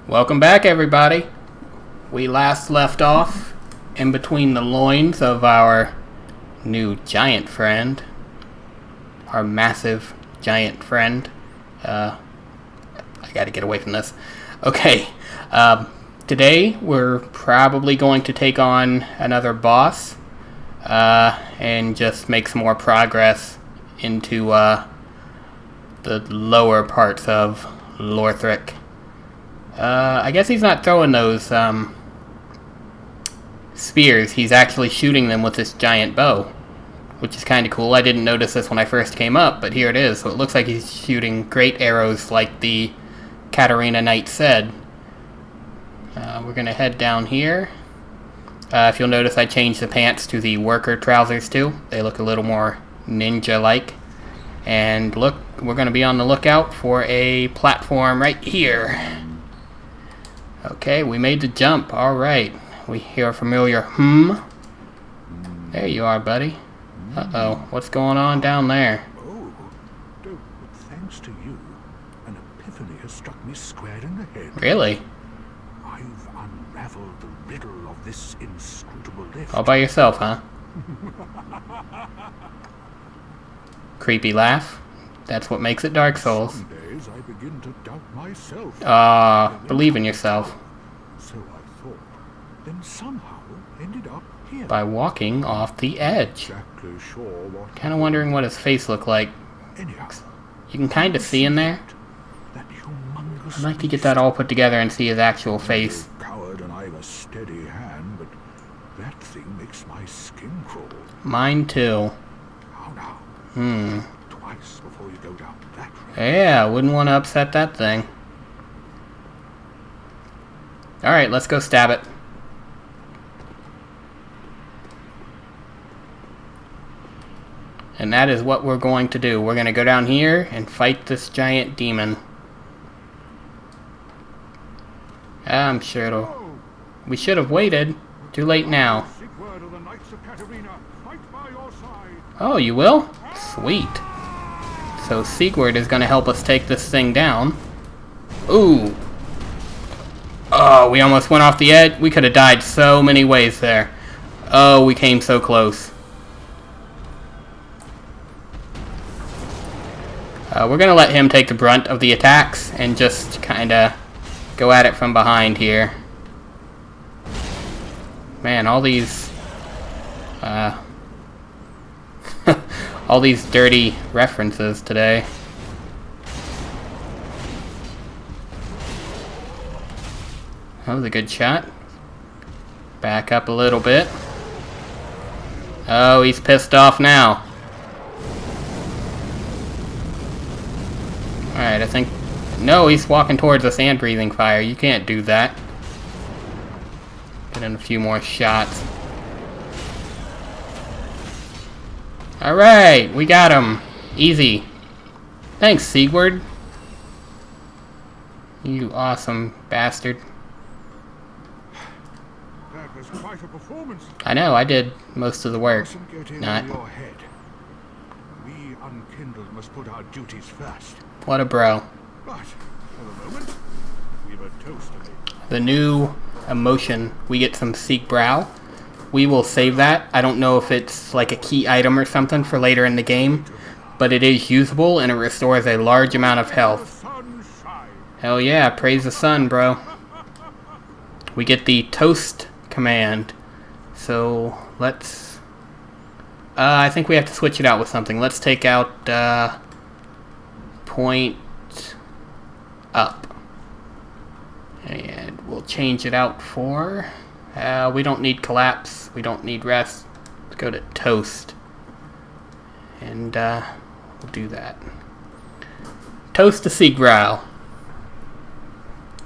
Welcome back, everybody. We last left off in between the loins of our new giant friend. Our massive giant friend. I gotta get away from this. Okay, today we're probably going to take on another boss and just make some more progress into the lower parts of Lothric. I guess he's not throwing those spears. He's actually shooting them with this giant bow, which is kind of cool. I didn't notice this when I first came up, but here it is. So it looks like he's shooting great arrows like the Katarina Knight said. We're going to head down here. If you'll notice, I changed the pants to the worker trousers too. They look a little more ninja-like. And look, we're going to be on the lookout for a platform right here. Okay, we made the jump. Alright. We hear a familiar There you are, buddy. Uh-oh. What's going on down there? Oh, thanks to you, an epiphany has struck me square in the head. Really? I've unraveled the riddle of this inscrutable lift. All by yourself, huh? Creepy laugh. That's what makes it Dark Souls. Some days I begin to doubt myself. Believe in yourself. So I thought. Then somehow ended up here. By walking off the edge. Exactly sure what. Kind of wondering what his face looked like. Anyhow, You can kind of see in there. that humongous I'd like to get that all put together and see his actual face. I'm no coward and I've a steady hand, but that thing makes my skin crawl. Mine too. How now? Twice before you go down that road. Yeah, wouldn't want to upset that thing. Alright, let's go stab it. And that is what we're going to do. We're going to go down here and fight this giant demon. I'm sure it'll... We should have waited. Too late now. Sigurd of the Knights of Katarina, fight by your side. Oh, you will? Sweet. So Sigurd is going to help us take this thing down. Ooh. Oh, we almost went off the edge. We could have died so many ways there. Oh, we came so close. We're going to let him take the brunt of the attacks and just kind of go at it from behind here. Man, all these... all these dirty references today. That was a good shot. Back up a little bit. Oh, he's pissed off now. Alright, I think... No, he's walking towards the sand-breathing fire. You can't do that. Get in a few more shots. Alright, we got him. Easy. Thanks, Sigurd. You awesome bastard. That was quite a performance. I know, I did most of the work. Mustn't get in Not. your head. We unkindled must put our duties first. What a bro. But for the moment, we've a toast to make. The new emotion. We get some Seek Brow. We will save that. I don't know if it's like a key item or something for later in the game, but it is usable and it restores a large amount of health. Sunshine. Hell yeah, praise the sun, bro. We get the toast command. So, let's... I think we have to switch it out with something. Let's take out, point up. And we'll change it out for... we don't need collapse. We don't need rest. Let's go to toast. And, we'll do that. Toast to Seagrowl.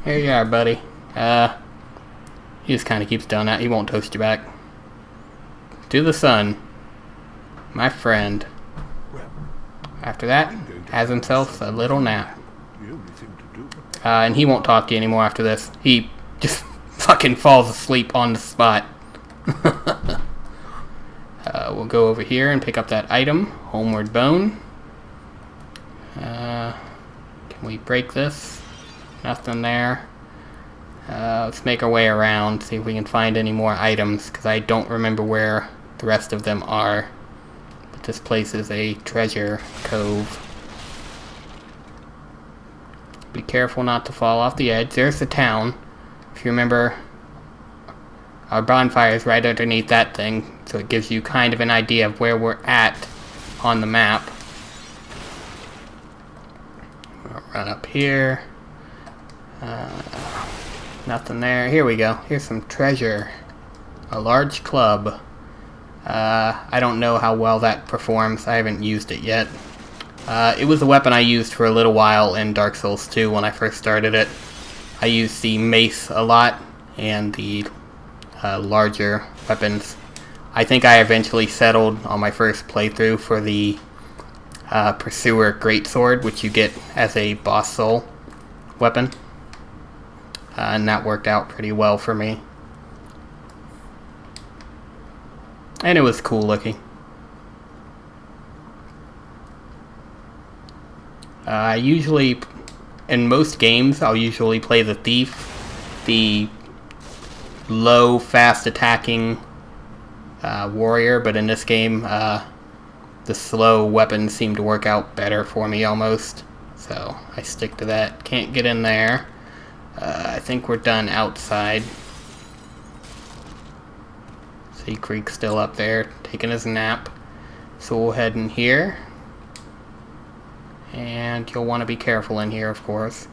Here you are, buddy. He just kind of keeps doing that. He won't toast you back. To the sun. My friend. After that, has himself a little nap. The only thing to do. And he won't talk to you anymore after this. He just fucking falls asleep on the spot. We'll go over here and pick up that item. Homeward Bone. Can we break this? Nothing there. Let's make our way around, see if we can find any more items, because I don't remember where the rest of them are. But this place is a treasure cove. Be careful not to fall off the edge. There's the town. If you remember, our bonfire is right underneath that thing, so it gives you kind of an idea of where we're at on the map. I'll run up here. Nothing there. Here we go. Here's some treasure. A large club. I don't know how well that performs. I haven't used it yet. It was a weapon I used for a little while in Dark Souls 2 when I first started it. I used the mace a lot and the larger weapons. I think I eventually settled on my first playthrough for the Pursuer Greatsword, which you get as a boss soul weapon. And that worked out pretty well for me. And it was cool looking. Usually, in most games, I'll usually play the Thief, the low, fast attacking warrior, but in this game, the slow weapons seem to work out better for me almost. So, I stick to that. Can't get in there. I think we're done outside. See Creek's still up there, taking his nap. So we'll head in here. And you'll want to be careful in here, of course.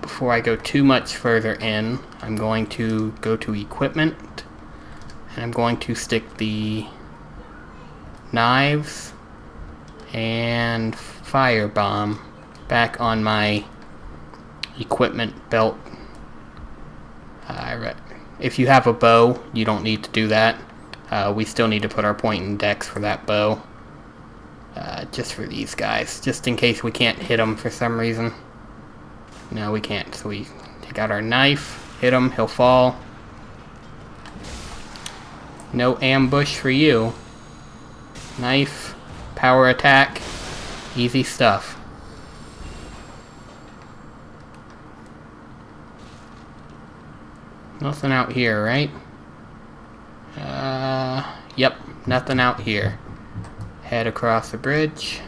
Before I go too much further in, I'm going to go to equipment. And I'm going to stick the knives and firebomb back on my equipment belt. If you have a bow, you don't need to do that. We still need to put our point in dex for that bow. Just for these guys, just in case we can't hit them for some reason. No, we can't, so we take out our knife, hit him, he'll fall. No ambush for you. Knife, power attack, easy stuff. Nothing out here, right? Yep, nothing out here. Head across the bridge.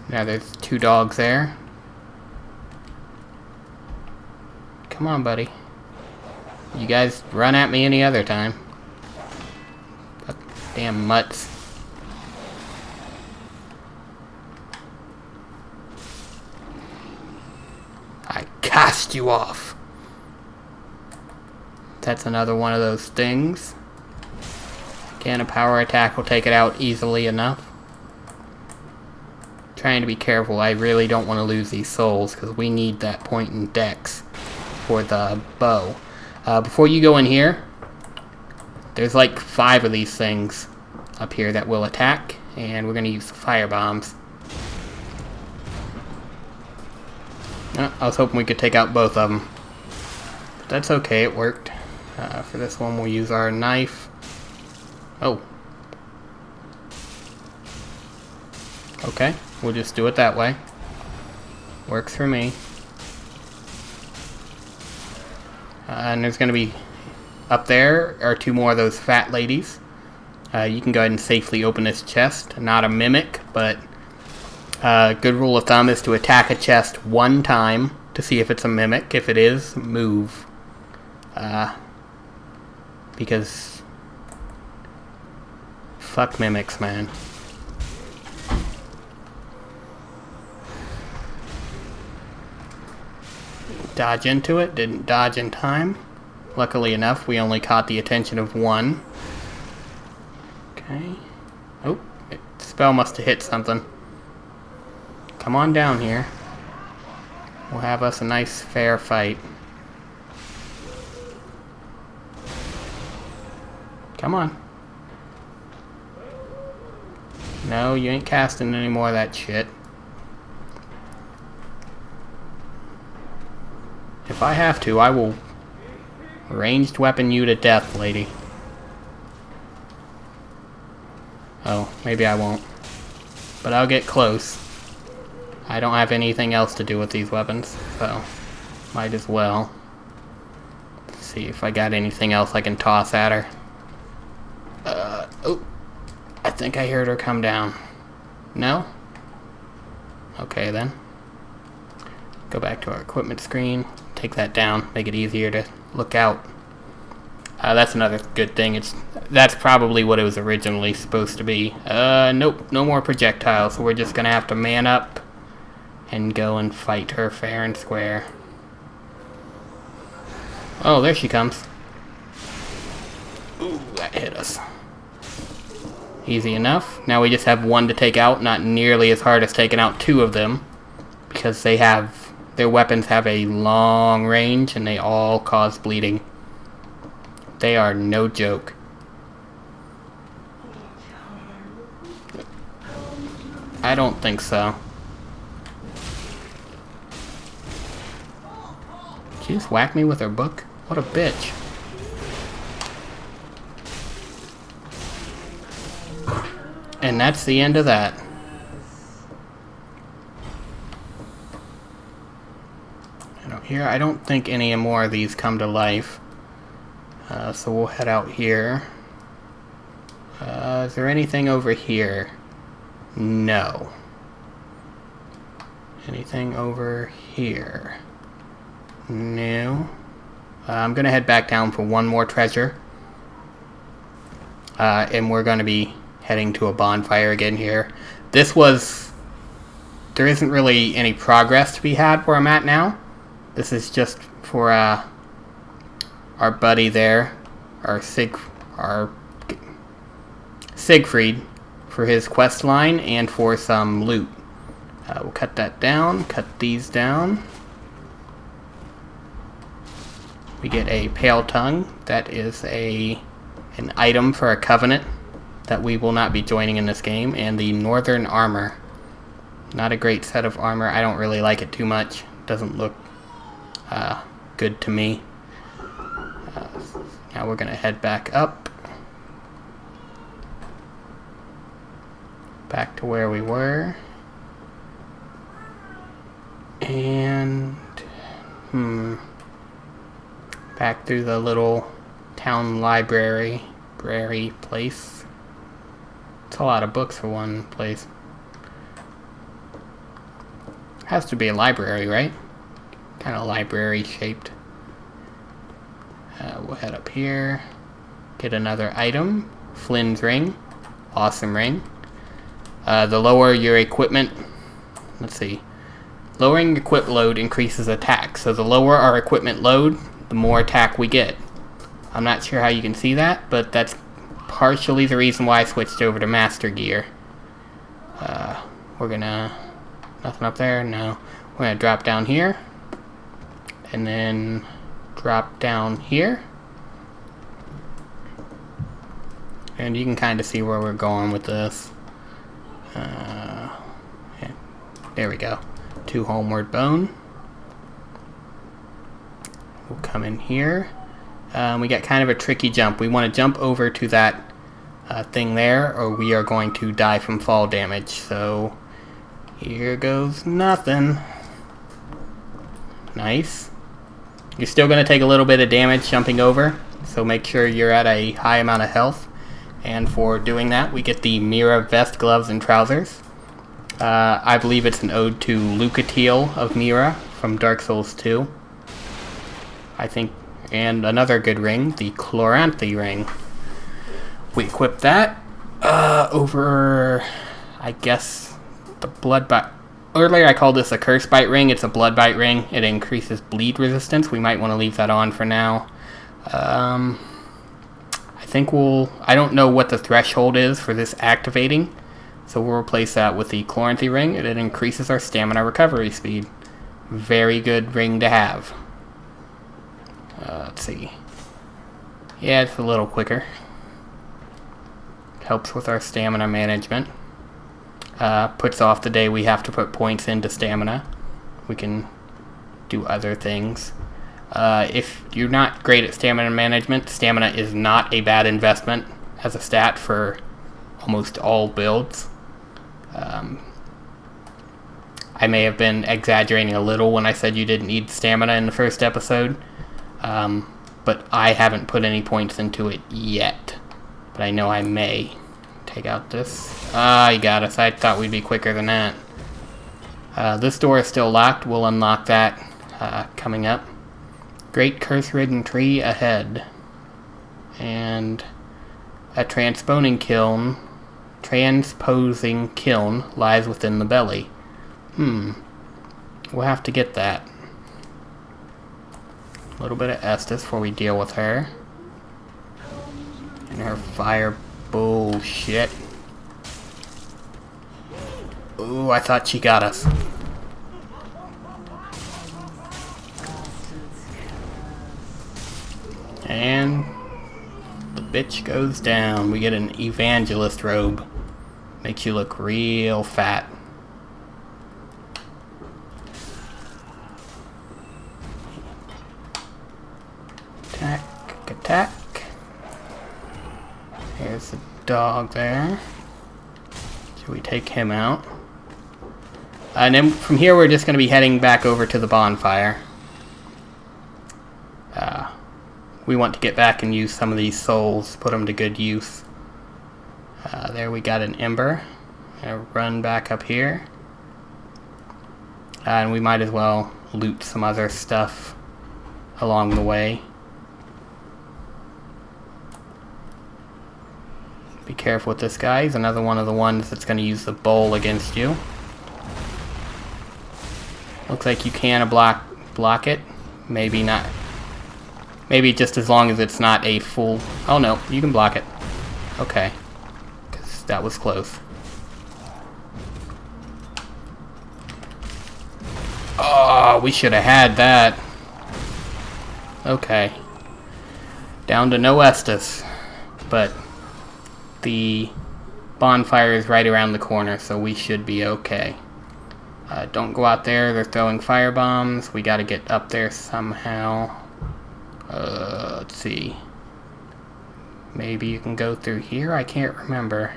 Now there's 2 dogs there. Come on, buddy. You guys run at me any other time. But damn mutts. I cast you off. That's another one of those things. Again, a power attack will take it out easily enough. Trying to be careful. I really don't want to lose these souls because we need that point in dex for the bow. Before you go in here, there's like 5 of these things up here that will attack, and we're going to use the fire bombs. I was hoping we could take out both of them. But that's okay, it worked. For this one, we'll use our knife. Oh. Okay, we'll just do it that way. Works for me. And there's going to be, up there are 2 more of those fat ladies. You can go ahead and safely open this chest. Not a mimic, but good rule of thumb is to attack a chest 1 time to see if it's a mimic. If it is, move. Because fuck mimics, man. Dodge into it, didn't dodge in time. Luckily enough, we only caught the attention of 1. Okay. Oh, spell must have hit something. Come on down here. We'll have us a nice fair fight. Come on. No, you ain't casting any more of that shit. If I have to, I will ranged weapon you to death, lady. Oh, maybe I won't. But I'll get close. I don't have anything else to do with these weapons, so might as well. Let's see if I got anything else I can toss at her. Oh, I think I heard her come down. No? Okay then. Go back to our equipment screen, take that down, make it easier to look out. That's another good thing. That's probably what it was originally supposed to be. Nope, no more projectiles, so we're just gonna have to man up and go and fight her fair and square. Oh, there she comes. Ooh, that hit us. Easy enough. Now we just have one to take out, not nearly as hard as taking out two of them, because their weapons have a long range and they all cause bleeding. They are no joke. I don't think so. She just whacked me with her book? What a bitch. And that's the end of that. Here, I don't think any more of these come to life. So we'll head out here. Is there anything over here? No. Anything over here? No. I'm gonna head back down for one more treasure. And we're gonna be heading to a bonfire again here. There isn't really any progress to be had where I'm at now. This is just for our buddy there, our Siegfried, for his quest line and for some loot. We'll cut that down, cut these down. We get a Pale Tongue. That is an item for a covenant that we will not be joining in this game, and the Northern Armor. Not a great set of armor. I don't really like it too much. Doesn't look good to me. Now we're gonna head back up. Back to where we were. And back through the little town library place. It's a lot of books for one place. Has to be a library, right? Kind of library shaped. We'll head up here. Get another item. Flynn's ring. Awesome ring. The lower your equipment... Let's see. Lowering equip load increases attack. So the lower our equipment load, the more attack we get. I'm not sure how you can see that, but that's partially the reason why I switched over to Master Gear. We're gonna... Nothing up there? No. We're gonna drop down here. And then drop down here. And you can kind of see where we're going with this. There we go. To Homeward Bone. We'll come in here. We got kind of a tricky jump. We want to jump over to that thing there, or we are going to die from fall damage. So here goes nothing. Nice. You're still going to take a little bit of damage jumping over, so make sure you're at a high amount of health. And for doing that, we get the Mira vest, gloves, and trousers. I believe it's an ode to Lucatiel of Mira from Dark Souls 2. I think, and another good ring, the Chloranthy ring. We equip that over, I guess, the Blood Bite. Earlier I called this a Curse Bite ring. It's a Blood Bite ring. It increases bleed resistance. We might want to leave that on for now. I think I don't know what the threshold is for this activating, so we'll replace that with the Chloranthy ring, and it increases our stamina recovery speed. Very good ring to have. Let's see. Yeah, it's a little quicker. Helps with our stamina management. Puts off the day we have to put points into stamina. We can do other things. If you're not great at stamina management, stamina is not a bad investment as a stat for almost all builds. I I may have been exaggerating a little when I said you didn't need stamina in the first episode. But I haven't put any points into it yet. But I know I may. Take out this. Ah, you got us. I thought we'd be quicker than that. This door is still locked. We'll unlock that coming up. Great curse-ridden tree ahead. And a transposing kiln lies within the belly. We'll have to get that. A little bit of Estus before we deal with her. And her fire bullshit. Ooh, I thought she got us. And the bitch goes down. We get an evangelist robe. Makes you look real fat. Attack. There's the dog there. Should we take him out? And then from here we're just going to be heading back over to the bonfire. We want to get back and use some of these souls, put them to good use. There we got an ember. I'll run back up here. And we might as well loot some other stuff along the way. Be careful with this guy. He's another one of the ones that's going to use the bowl against you. Looks like you can block it. Maybe not. Maybe just as long as it's not a full... Oh no, you can block it. Okay. Because that was close. Oh, we should have had that. Okay. Down to no Estus. But the bonfire is right around the corner, so we should be okay. Don't go out there. They're throwing fire bombs. We gotta get up there somehow. Let's see. Maybe you can go through here? I can't remember.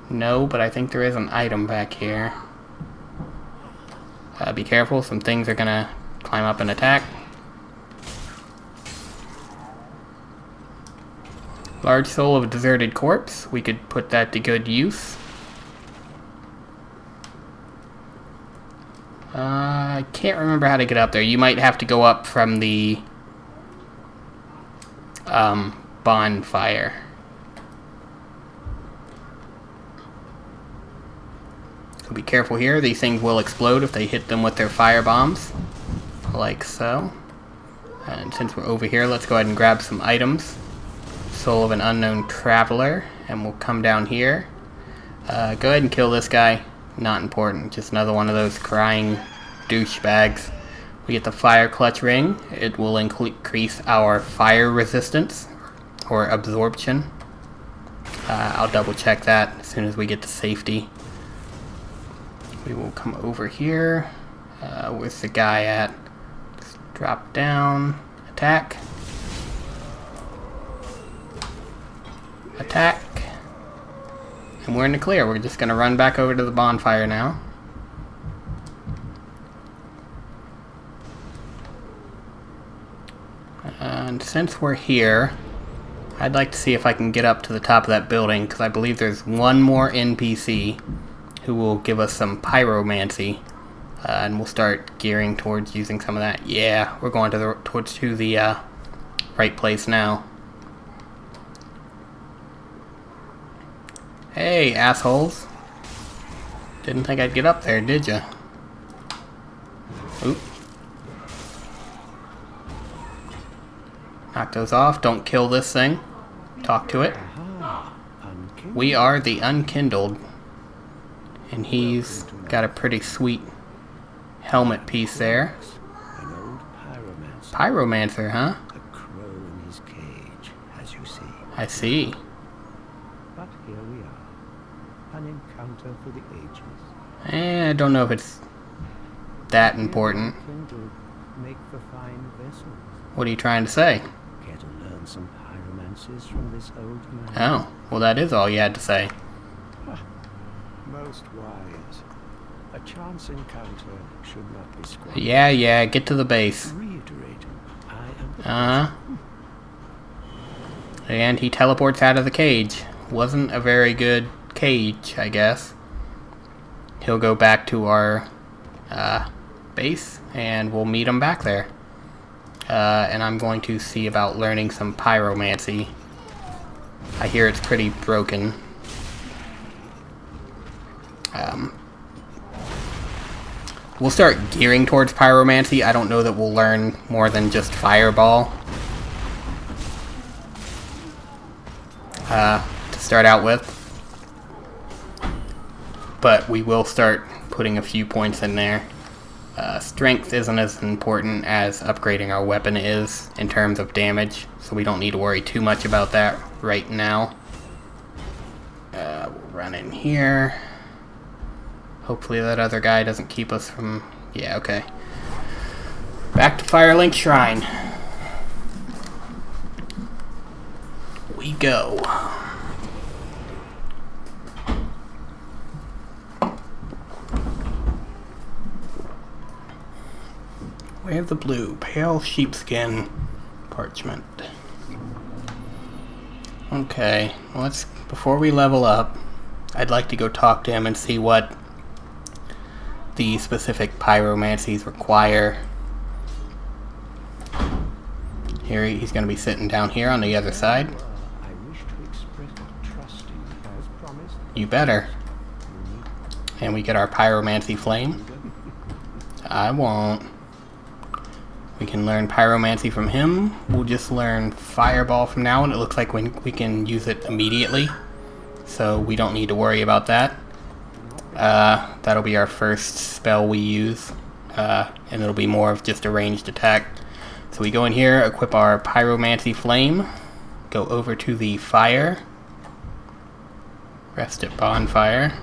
No, but I think there is an item back here. Be careful. Some things are gonna climb up and attack. Large soul of a deserted corpse. We could put that to good use. I can't remember how to get up there. You might have to go up from the bonfire. So be careful here. These things will explode if they hit them with their fire bombs. Like so. And since we're over here, let's go ahead and grab some items. Soul of an unknown traveler. And we'll come down here. Go ahead and kill this guy. Not important. Just another one of those crying douchebags. We get the fire clutch ring. It will increase our fire resistance or absorption. I'll double check that as soon as we get to safety. We will come over here. Where's the guy at? Just drop down. Attack. Attack. And we're in the clear. We're just going to run back over to the bonfire now. And since we're here, I'd like to see if I can get up to the top of that building, because I believe there's one more NPC who will give us some pyromancy. And we'll start gearing towards using some of that. Yeah, we're going to the right place now. Hey, assholes. Didn't think I'd get up there, did ya? Oop. Knock those off. Don't kill this thing. Talk to it. We are the Unkindled. And he's got a pretty sweet helmet piece there. An old pyromancer. Pyromancer, huh? A crow in his cage, as you see. I see. But here we are. An encounter for the ages. I don't know if it's that important. Kindled make for fine vessels. What are you trying to say? Care to learn some pyromancies from this old man? Oh, well that is all you had to say. Most wise. A chance encounter should not be squandered. Yeah, get to the base. Reiterate, I am the Uh-huh. And he teleports out of the cage. Wasn't a very good cage, I guess. He'll go back to our base, and we'll meet him back there. And I'm going to see about learning some pyromancy. I hear it's pretty broken. We'll start gearing towards pyromancy. I don't know that we'll learn more than just fireball. To start out with. But we will start putting a few points in there. Strength isn't as important as upgrading our weapon is in terms of damage, so we don't need to worry too much about that right now. We'll run in here. Hopefully that other guy doesn't keep us from... Yeah, okay. Back to Firelink Shrine. We go. We have the blue, pale sheepskin parchment. Okay, let's, before we level up, I'd like to go talk to him and see what the specific pyromancies require. Here, he's going to be sitting down here on the other side. I wish to express trust in you as promised. You better. And we get our pyromancy flame. I won't. We can learn pyromancy from him. We'll just learn fireball from now, and it looks like we can use it immediately. So we don't need to worry about that. That'll be our first spell we use. And it'll be more of just a ranged attack. So we go in here, equip our pyromancy flame. Go over to the fire. Rest at bonfire.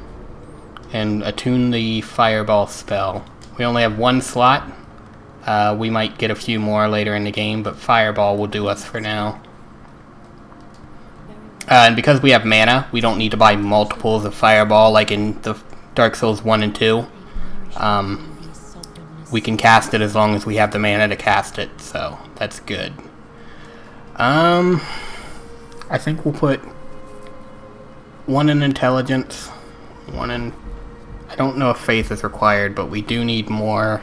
And attune the fireball spell. We only have one slot. We might get a few more later in the game, but fireball will do us for now. And because we have mana, we don't need to buy multiples of fireball like in the Dark Souls 1 and 2. We can cast it as long as we have the mana to cast it, so that's good. I think we'll put one in intelligence, one in... I don't know if faith is required, but we do need more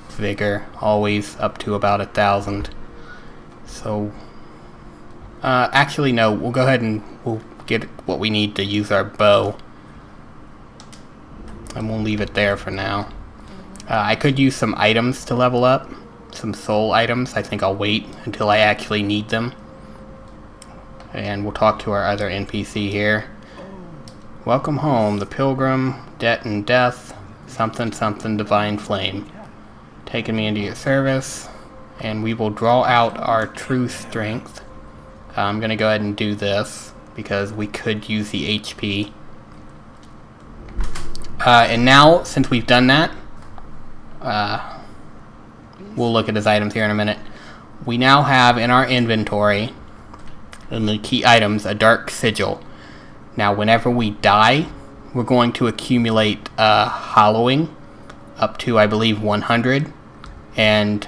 vigor, always up to about 1,000. So, actually no, we'll go ahead and we'll get what we need to use our bow. And we'll leave it there for now. I could use some items to level up, some soul items. I think I'll wait until I actually need them. And we'll talk to our other NPC here. Welcome home, the pilgrim, debt and death, something something divine flame. Taking me into your service, and we will draw out our true strength. I'm gonna go ahead and do this because we could use the HP. And now, since we've done that, we'll look at his items here in a minute. We now have in our inventory, in the key items, a dark sigil. Now, whenever we die, we're going to accumulate hollowing up to, I believe, 100. And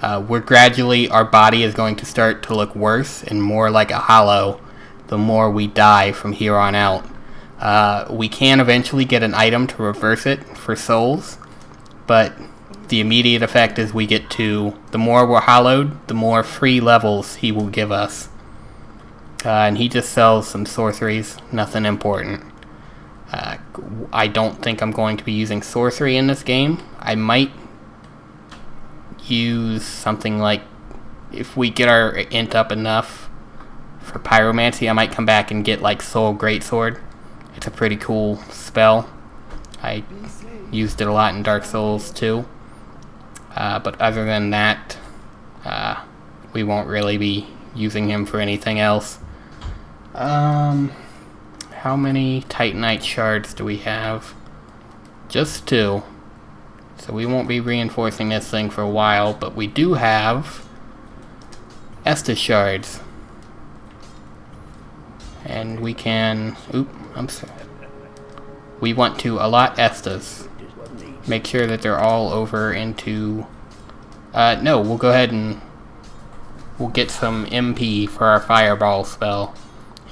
we're gradually, our body is going to start to look worse and more like a hollow the more we die from here on out. We can eventually get an item to reverse it for souls, but the immediate effect is we get to, the more we're hollowed, the more free levels he will give us. And he just sells some sorceries, nothing important. I don't think I'm going to be using sorcery in this game. I might use something like, if we get our int up enough for pyromancy, I might come back and get like Soul Greatsword. It's a pretty cool spell. I used it a lot in Dark Souls 2. But other than that, we won't really be using him for anything else. How many Titanite shards do we have? Just 2. So we won't be reinforcing this thing for a while, but we do have Estus shards. And we can... Oop, I'm sorry. We want to allot Estus. make sure that they're all over into... no, we'll go ahead and we'll get some MP for our fireball spell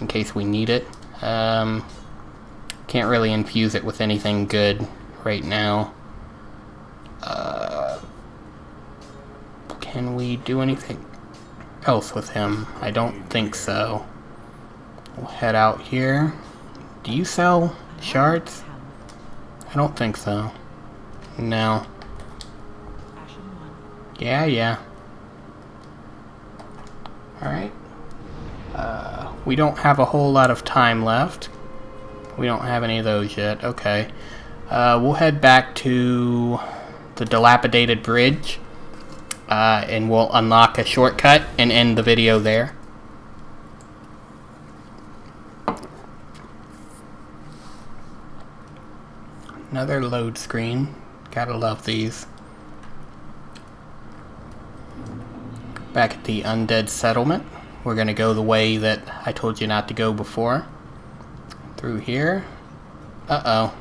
in case we need it. Can't really infuse it with anything good right now. Can we do anything else with him? I don't think so. We'll head out here. Do you sell shards? I don't think so. No. Yeah. Alright. We don't have a whole lot of time left. We don't have any of those yet. Okay. We'll head back to the dilapidated bridge. And we'll unlock a shortcut and end the video there. Another load screen. Gotta love these. Back at the undead settlement. We're gonna go the way that I told you not to go before. Through here. Uh-oh,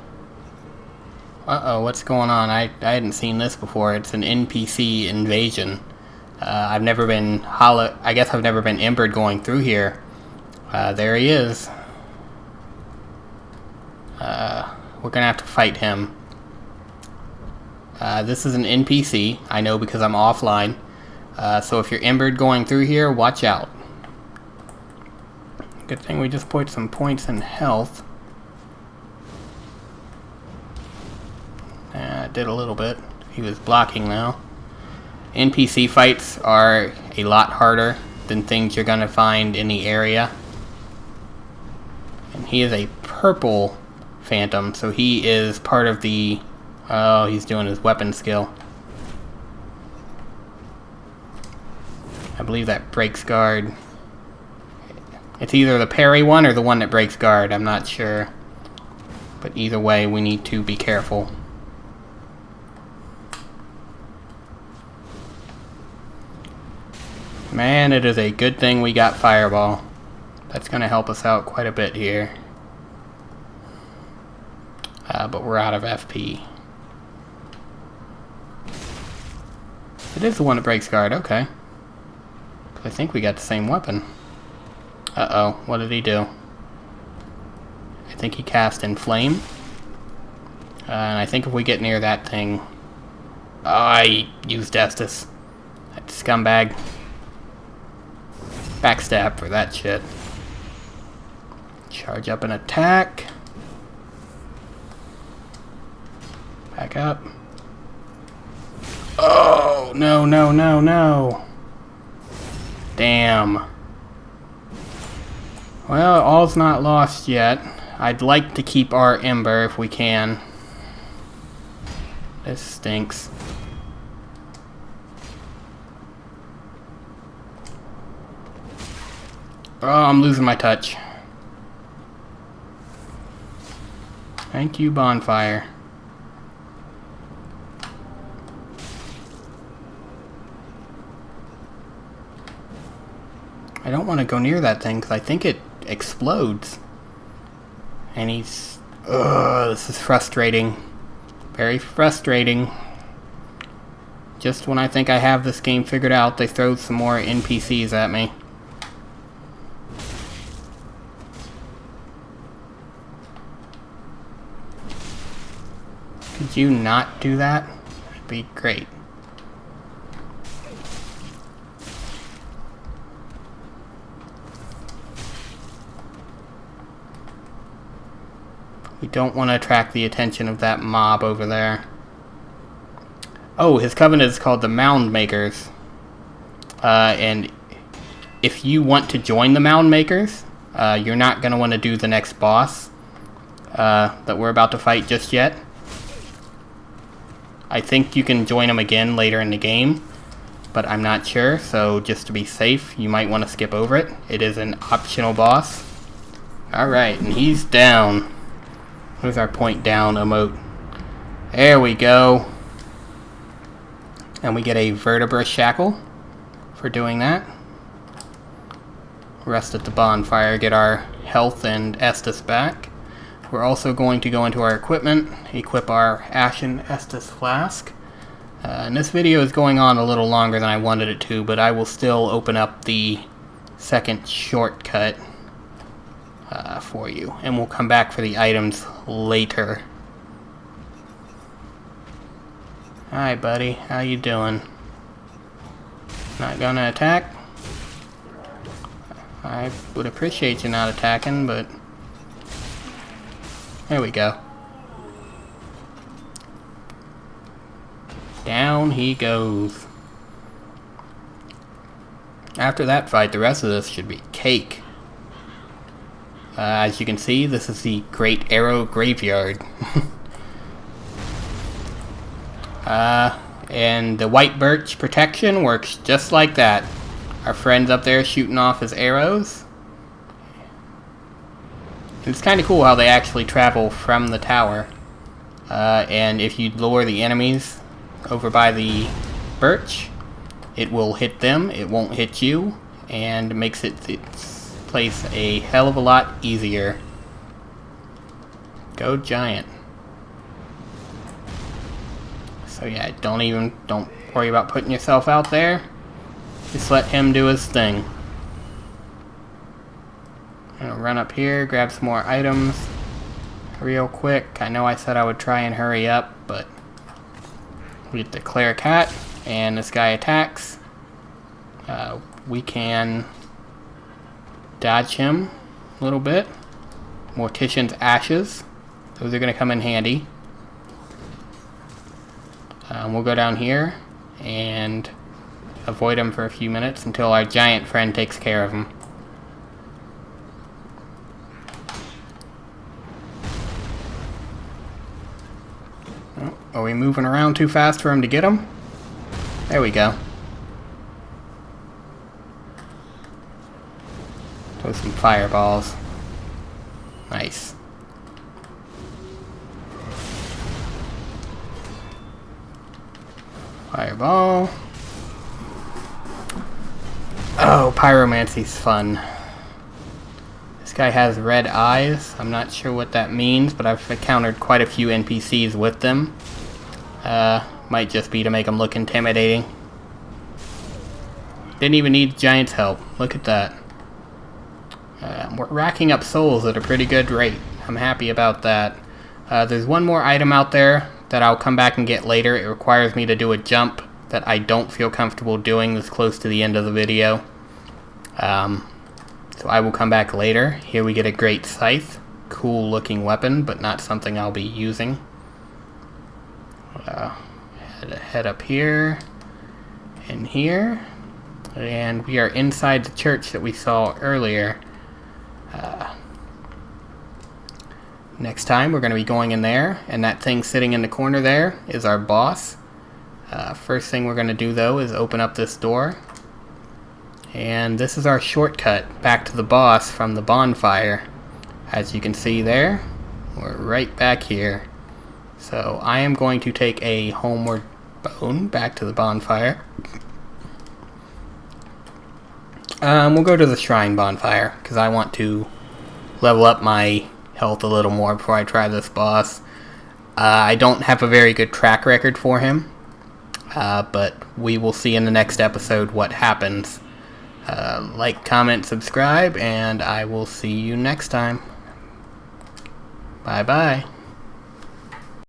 what's going on? I hadn't seen this before. It's an NPC invasion. I've never been I guess I've never been embered going through here. There he is. We're gonna have to fight him. This is an NPC, I know because I'm offline. So if you're embered going through here, watch out. Good thing we just put some points in health. Did a little bit. He was blocking now. NPC fights are a lot harder than things you're gonna find in the area. And he is a purple phantom, so he is part of the... Oh, he's doing his weapon skill. I believe that breaks guard. It's either the parry one or the one that breaks guard, I'm not sure. But either way, we need to be careful. Man, it is a good thing we got Fireball. That's going to help us out quite a bit here. But we're out of FP. It is the one that breaks guard, okay. I think we got the same weapon. Uh-oh, what did he do? I think he cast Inflame. And I think if we get near that thing... Oh, I used Estus. That scumbag. Backstab for that shit. Charge up and attack. Back up. Oh, no. Damn. Well, all's not lost yet. I'd like to keep our Ember if we can. This stinks. Oh, I'm losing my touch. Thank you, Bonfire. I don't want to go near that thing because I think it explodes. And he's... Ugh, this is frustrating. Very frustrating. Just when I think I have this game figured out, they throw some more NPCs at me. Could you not do that? That'd be great. We don't want to attract the attention of that mob over there. Oh, his covenant is called the Mound Makers. And if you want to join the Mound Makers, you're not going to want to do the next boss that we're about to fight just yet. I think you can join them again later in the game, but I'm not sure, so just to be safe, you might want to skip over it. It is an optional boss. Alright, and he's down. Where's our point down emote? There we go. And we get a Vertebra Shackle for doing that. Rest at the bonfire, get our health and Estus back. we're also going to go into our equipment, equip our Ashen Estus Flask. And this video is going on a little longer than I wanted it to, but I will still open up the second shortcut for you, and we'll come back for the items later. Hi buddy, how you doing? Not gonna attack? I would appreciate you not attacking, but there we go. Down he goes. After that fight, the rest of this should be cake. As you can see, this is the Great Arrow Graveyard. And the white birch protection works just like that. Our friend's up there shooting off his arrows. And it's kind of cool how they actually travel from the tower. And if you lure the enemies over by the birch, it will hit them, it won't hit you, and makes its place a hell of a lot easier. Go Giant. So yeah, don't worry about putting yourself out there. Just let him do his thing. I'm gonna run up here, grab some more items real quick. I know I said I would try and hurry up, but we get the Cleric Hat, and this guy attacks. We can dodge him a little bit. Mortician's Ashes. Those are going to come in handy. We'll go down here and avoid him for a few minutes until our giant friend takes care of him. Oh, are we moving around too fast for him to get him? There we go. Throw some fireballs. Nice. Fireball. Oh, pyromancy's fun. This guy has red eyes. I'm not sure what that means, but I've encountered quite a few NPCs with them. Might just be to make them look intimidating. Didn't even need Giant's help. Look at that. We're racking up souls at a pretty good rate. I'm happy about that. There's one more item out there that I'll come back and get later. It requires me to do a jump that I don't feel comfortable doing this close to the end of the video. So I will come back later. Here we get a Great Scythe. Cool looking weapon, but not something I'll be using. Head up here and here. And we are inside the church that we saw earlier. Next time we're going to be going in there, and that thing sitting in the corner there is our boss. First thing we're going to do though is open up this door, and this is our shortcut back to the boss from the bonfire. As you can see there, we're right back here. So I am going to take a homeward bone back to the bonfire. We'll go to the shrine bonfire because I want to level up my health a little more before I try this boss. I don't have a very good track record for him, but we will see in the next episode what happens. Like, comment, subscribe, and I will see you next time. Bye bye.